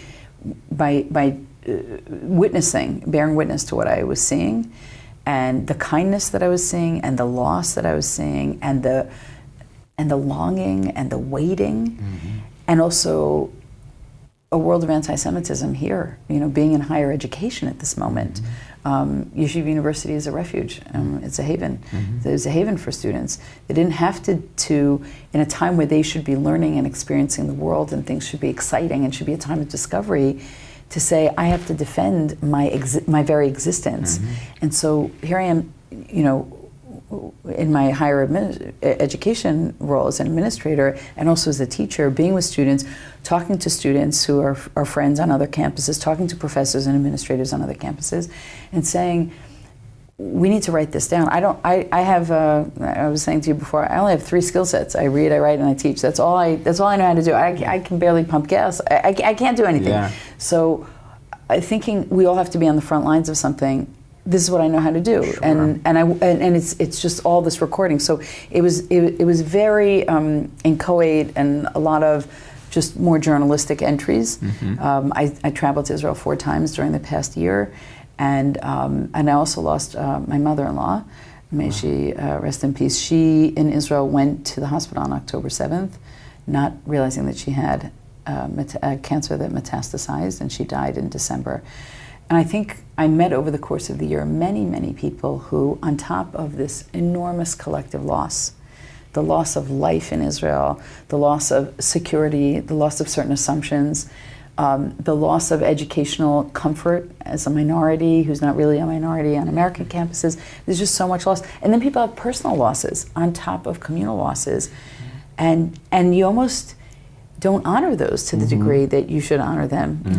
witnessing, bearing witness to what I was seeing, and the kindness that I was seeing, and the loss that I was seeing, and the longing and the waiting, and also a world of anti-Semitism here, being in higher education at this moment. Yeshiva University is a refuge. It's a haven. There's a haven for students. They didn't have to, in a time where they should be learning and experiencing the world and things should be exciting and should be a time of discovery, to say, I have to defend my very existence. And so here I am, in my higher education role as an administrator and also as a teacher, being with students, talking to students who are friends on other campuses, talking to professors and administrators on other campuses, and saying, we need to write this down. I was saying to you before, I only have 3 skill sets. I read, I write, and I teach. That's all I know how to do. I can barely pump gas. I can't do anything. So thinking we all have to be on the front lines of something, this is what I know how to do, and it's just all this recording. So it was very inchoate and a lot of just more journalistic entries. I traveled to Israel 4 times during the past year, and I also lost my mother-in-law. May she rest in peace. She in Israel went to the hospital on October 7th, not realizing that she had cancer that metastasized, and she died in December. And I think I met over the course of the year many, many people who, on top of this enormous collective loss, the loss of life in Israel, the loss of security, the loss of certain assumptions, the loss of educational comfort as a minority who's not really a minority on American campuses, there's just so much loss. And then people have personal losses on top of communal losses. And you almost, don't honor those to the degree that you should honor them. You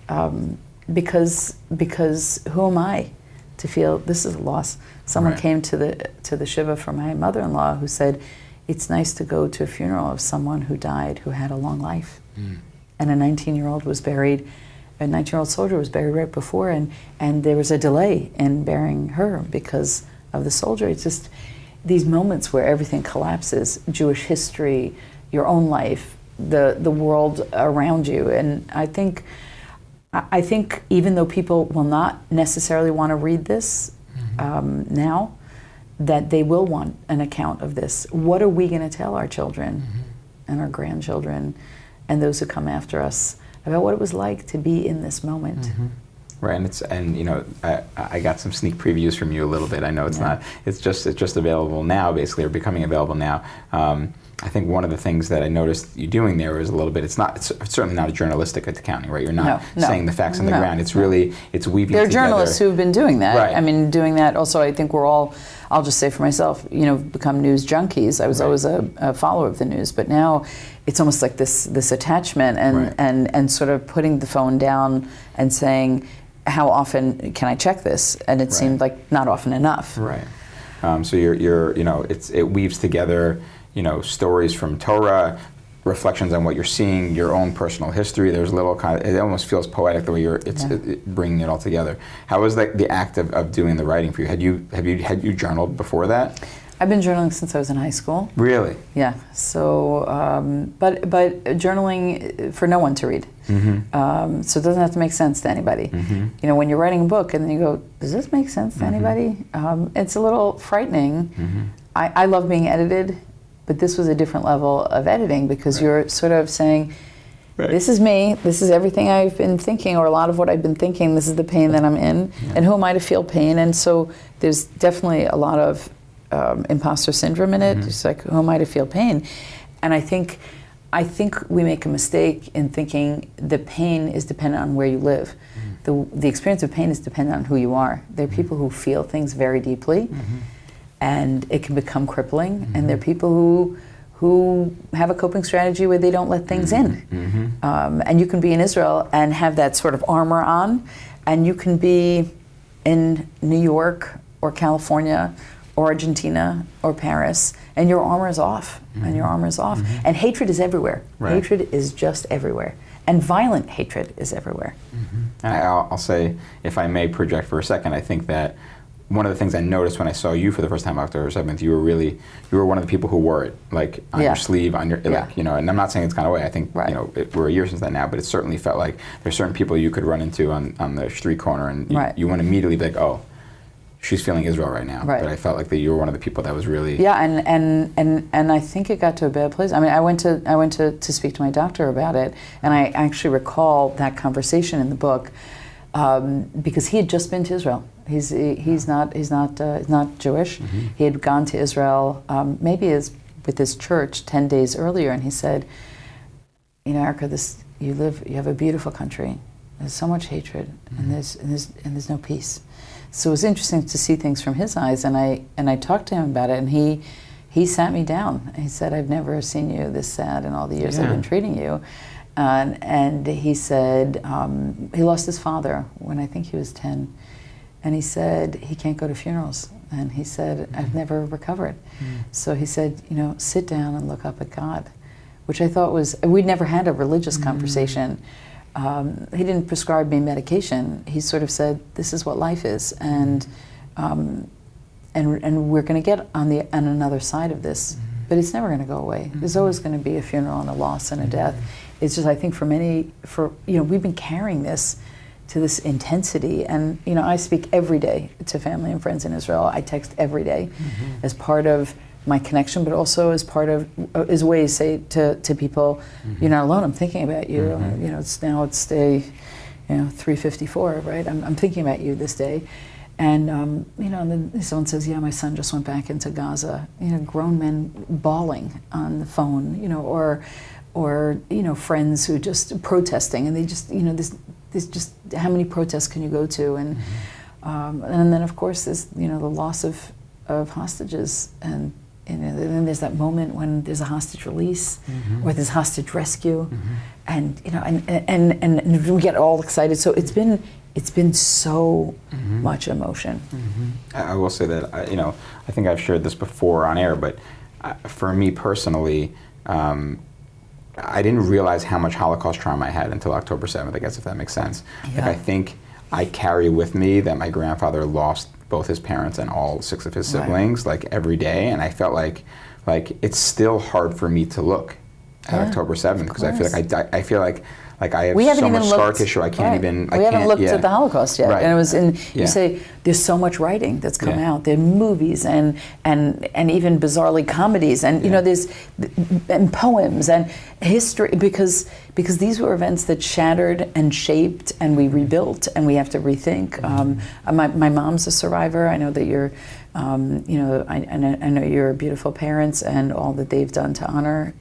know, because who am I to feel this is a loss? Someone came to the shiva for my mother-in-law who said, it's nice to go to a funeral of someone who died, who had a long life. And a 19-year-old was buried, a 19-year-old soldier was buried right before, and there was a delay in burying her because of the soldier. It's just these moments where everything collapses, Jewish history, your own life, the world around you. And I think even though people will not necessarily want to read this now, that they will want an account of this. What are we going to tell our children and our grandchildren and those who come after us about what it was like to be in this moment? Right, and you know, I got some sneak previews from you a little bit. I know it's not, it's just available now, basically, or becoming available now. I think one of the things that I noticed you doing there is a little bit, it's certainly not a journalistic accounting, right? You're not saying the facts on the ground. It's really, it's weaving There are together. journalists who have been doing that. Right. I mean, doing that also, I think we're all, I'll just say for myself, you know, become news junkies. I was always a follower of the news, but now it's almost like this attachment and sort of putting the phone down and saying, how often can I check this? And it seemed like not often enough. Right. So you're you know, it weaves together, you know, stories from Torah, reflections on what you're seeing, your own personal history. There's a little kind of, it almost feels poetic the way you're bringing it all together. How was the act of doing the writing for you? Had you journaled before that? I've been journaling since I was in high school. Really? Yeah. So, but journaling for no one to read. So it doesn't have to make sense to anybody. You know, when you're writing a book and then you go, does this make sense to anybody? It's a little frightening. I love being edited, but this was a different level of editing because you're sort of saying, this is me, this is everything I've been thinking, or a lot of what I've been thinking, this is the pain that I'm in, and who am I to feel pain? And so there's definitely a lot of imposter syndrome in it. It's like, who am I to feel pain? And I think we make a mistake in thinking the pain is dependent on where you live. The experience of pain is dependent on who you are. There are people who feel things very deeply, and it can become crippling. And there are people who have a coping strategy where they don't let things in. And you can be in Israel and have that sort of armor on, and you can be in New York or California or Argentina or Paris, and your armor is off, and your armor is off. And hatred is everywhere. Hatred is just everywhere. And violent hatred is everywhere. And I'll say, if I may project for a second, I think that one of the things I noticed when I saw you for the first time October 7th, you were one of the people who wore it, like on your sleeve, on your, like, you know, and I'm not saying it's gone away. I think, you know, we're a year since that now, but it certainly felt like there's certain people you could run into on the street corner and you want to immediately be like, oh, she's feeling Israel right now. But I felt like that you were one of the people that was really... Yeah, and I think it got to a bad place. I mean, I went to speak to my doctor about it, and I actually recall that conversation in the book because he had just been to Israel. He's not Jewish. He had gone to Israel maybe with his church 10 days earlier, and he said, you know, Erica, you have a beautiful country. There's so much hatred, and there's no peace. So it was interesting to see things from his eyes, and I talked to him about it, and he sat me down. He said, I've never seen you this sad in all the years I've been treating you. And he said he lost his father when I think he was 10. And he said he can't go to funerals. And he said, I've never recovered. So he said, you know, sit down and look up at God, which I thought was, we'd never had a religious conversation. He didn't prescribe me medication. He sort of said, this is what life is. And we're going to get on another side of this. But it's never going to go away. There's always going to be a funeral and a loss and a death. It's just, I think we've been carrying this to this intensity, and you know, I speak every day to family and friends in Israel. I text every day as part of my connection, but also as part of as a way to say to people, you're not alone. I'm thinking about you. You know, it's day, 3:54, right? I'm thinking about you this day, and you know, and then someone says, yeah, my son just went back into Gaza. You know, grown men bawling on the phone, you know, or you know, friends who just protesting, and they just, you know, there's just how many protests can you go to, and then of course there's, you know, the loss of hostages, and and then there's that moment when there's a hostage release or there's hostage rescue, and and we get all excited. So it's been so much emotion. I will say that I think I've shared this before on air, but for me personally, I didn't realize how much Holocaust trauma I had until October 7th. I guess if that makes sense. Yeah. Like I think I carry with me that my grandfather lost both his parents and all 6 of his siblings, like every day, and I felt like it's still hard for me to look at October 7th because I feel like I have so much scar tissue. I can't even. We haven't looked at the Holocaust yet, and it was you say there's so much writing that's come out. There are movies and even bizarrely comedies, and there's and poems and history because these were events that shattered and shaped, and we rebuilt, and we have to rethink. My mom's a survivor. I know that you're. I know your beautiful parents and all that they've done to honor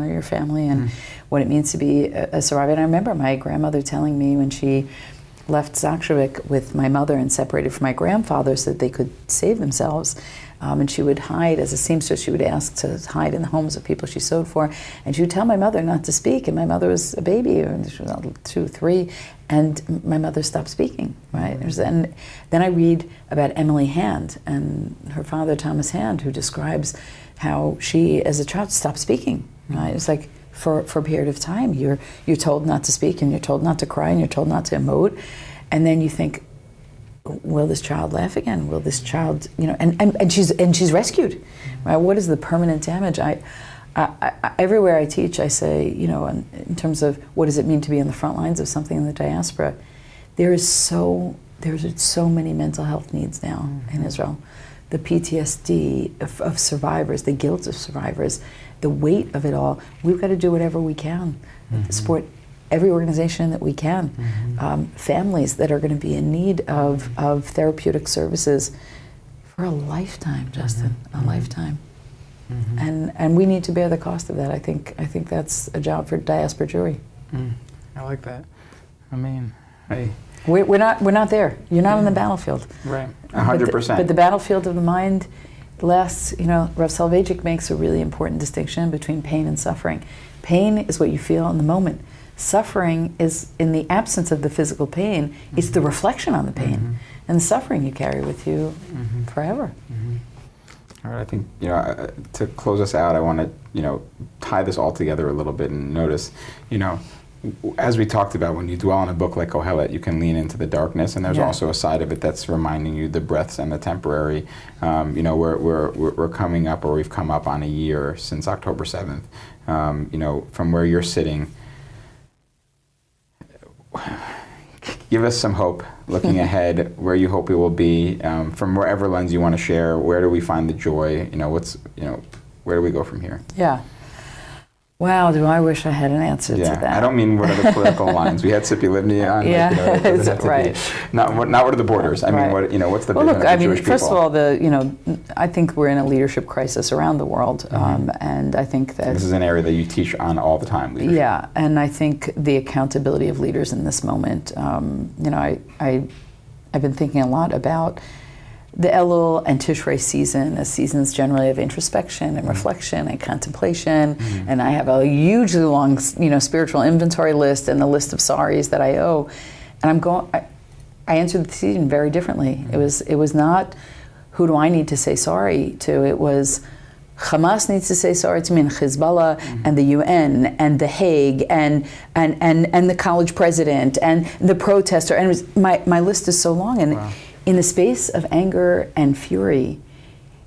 your family and what it means to be a survivor. And I remember my grandmother telling me when she left Zakshevik with my mother and separated from my grandfather so that they could save themselves. And she would hide as a seamstress. She would ask to hide in the homes of people she sewed for. And she would tell my mother not to speak. And my mother was a baby, she was 2, 3, and my mother stopped speaking, right? And then I read about Emily Hand and her father, Thomas Hand, who describes how she, as a child, stopped speaking, right? It's like for a period of time, you're told not to speak, and you're told not to cry, and you're told not to emote. And then you think, will this child laugh again? Will this child, and she's rescued, right? What is the permanent damage? I everywhere I teach, I say, in terms of what does it mean to be on the front lines of something in the diaspora, there's so many mental health needs now in Israel. The PTSD of survivors, the guilt of survivors, the weight of it all. We've got to do whatever we can to support every organization that we can, families that are going to be in need of therapeutic services for a lifetime, Justin, a lifetime. And we need to bear the cost of that. I think that's a job for diaspora Jewry. I like that. I mean, hey. We're not there. You're not on the battlefield. Right. 100%. But the battlefield of the mind lasts. Rav Soloveitchik makes a really important distinction between pain and suffering. Pain is what you feel in the moment. Suffering is in the absence of the physical pain. It's the reflection on the pain, and the suffering you carry with you forever. All right, I think to close us out, I want to tie this all together a little bit and notice, as we talked about, when you dwell on a book like Kohelet, you can lean into the darkness, and there's also a side of it that's reminding you the breaths and the temporary. We're coming up, or we've come up on a year since October 7th. From where you're sitting, give us some hope looking ahead, where you hope we will be, from wherever lens you want to share. Where do we find the joy? Where do we go from here? Yeah. Wow, do I wish I had an answer to that. I don't mean what are the political lines. We had Tzipi Livni on. Right. Not what are the borders. I mean, what's the vision of the Jewish people? First of all, I think we're in a leadership crisis around the world, and I think that this is an area that you teach on all the time. Leadership. Yeah, and I think the accountability of leaders in this moment. I've been thinking a lot about the Elul and Tishrei season as seasons generally of introspection and reflection and contemplation, and I have a hugely long, spiritual inventory list and a list of sorries that I owe, and I answered the season very differently. It was not who do I need to say sorry to. It was Hamas needs to say sorry to me, and Hezbollah and the UN and the Hague and the college president and the protester, and my list is so long. And in the space of anger and fury,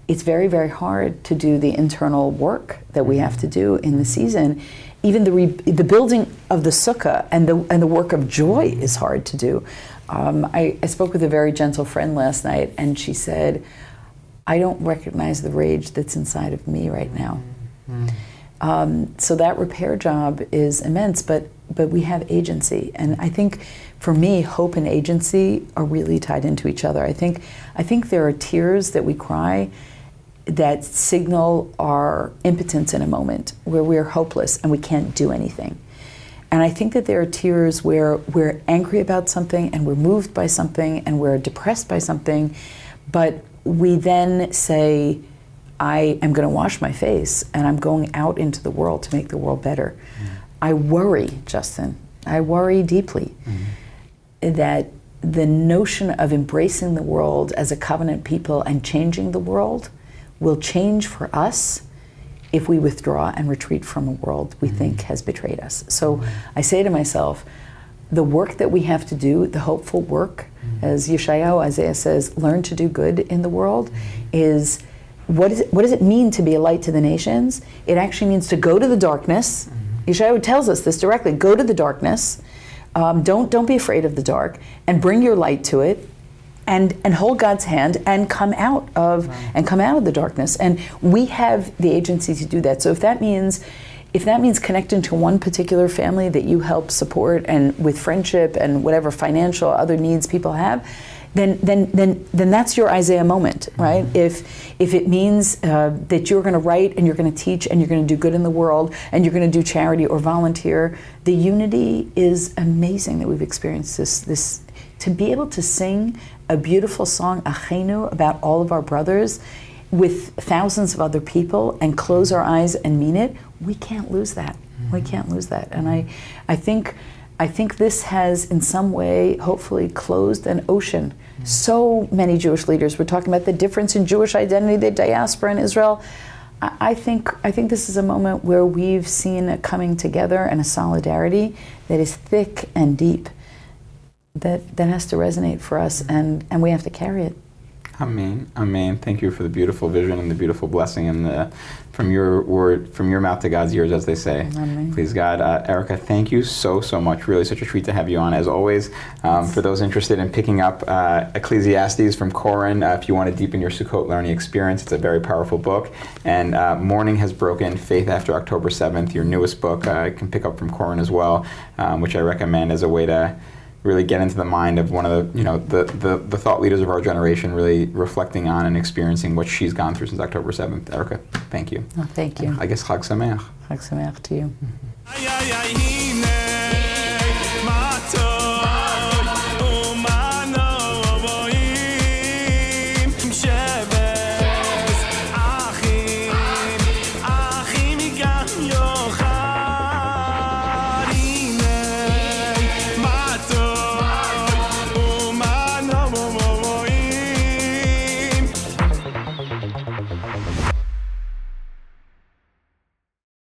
it's very, very hard to do the internal work that we have to do in the season. Even the building of the sukkah and the work of joy is hard to do. I spoke with a very gentle friend last night, and she said, I don't recognize the rage that's inside of me right now. So that repair job is immense, but we have agency. And I think for me, hope and agency are really tied into each other. I think there are tears that we cry that signal our impotence in a moment where we're hopeless and we can't do anything. And I think that there are tears where we're angry about something and we're moved by something and we're depressed by something, but we then say, I am going to wash my face and I'm going out into the world to make the world better. I worry, Justin, I worry deeply that the notion of embracing the world as a covenant people and changing the world will change for us if we withdraw and retreat from a world we think has betrayed us. So I say to myself, the work that we have to do, the hopeful work, as Yeshayahu, Isaiah says, learn to do good in the world, is what does it mean to be a light to the nations? It actually means to go to the darkness. Yeshayahu tells us this directly, go to the darkness, don't be afraid of the dark, and bring your light to it, and hold God's hand and come out of the darkness. And we have the agency to do that. So if that means connecting to one particular family that you help support, and with friendship and whatever financial other needs people have, then that's your Isaiah moment, right? If it means that you're going to write and you're going to teach and you're going to do good in the world and you're going to do charity or volunteer, the unity is amazing that we've experienced this to be able to sing a beautiful song, Achenu, about all of our brothers with thousands of other people and close our eyes and mean it. We can't lose that. We can't lose that. And I think this has in some way hopefully closed an ocean. So many Jewish leaders were talking about the difference in Jewish identity, the diaspora in Israel. I think this is a moment where we've seen a coming together and a solidarity that is thick and deep, that has to resonate for us, and we have to carry it. Amen. Amen. Thank you for the beautiful vision and the beautiful blessing, and from your word, from your mouth to God's ears, as they say. Amen. Please God. Erica, thank you so much. Really such a treat to have you on, as always. For those interested in picking up Ecclesiastes from Koren, if you want to deepen your Sukkot learning experience, it's a very powerful book. And Morning Has Broken, Faith After October 7th, your newest book, you can pick up from Koren as well, which I recommend as a way to really get into the mind of one of the thought leaders of our generation, really reflecting on and experiencing what she's gone through since October 7th. Erica, thank you. Oh, thank you. I guess Chag Sameach. Chag Sameach to you.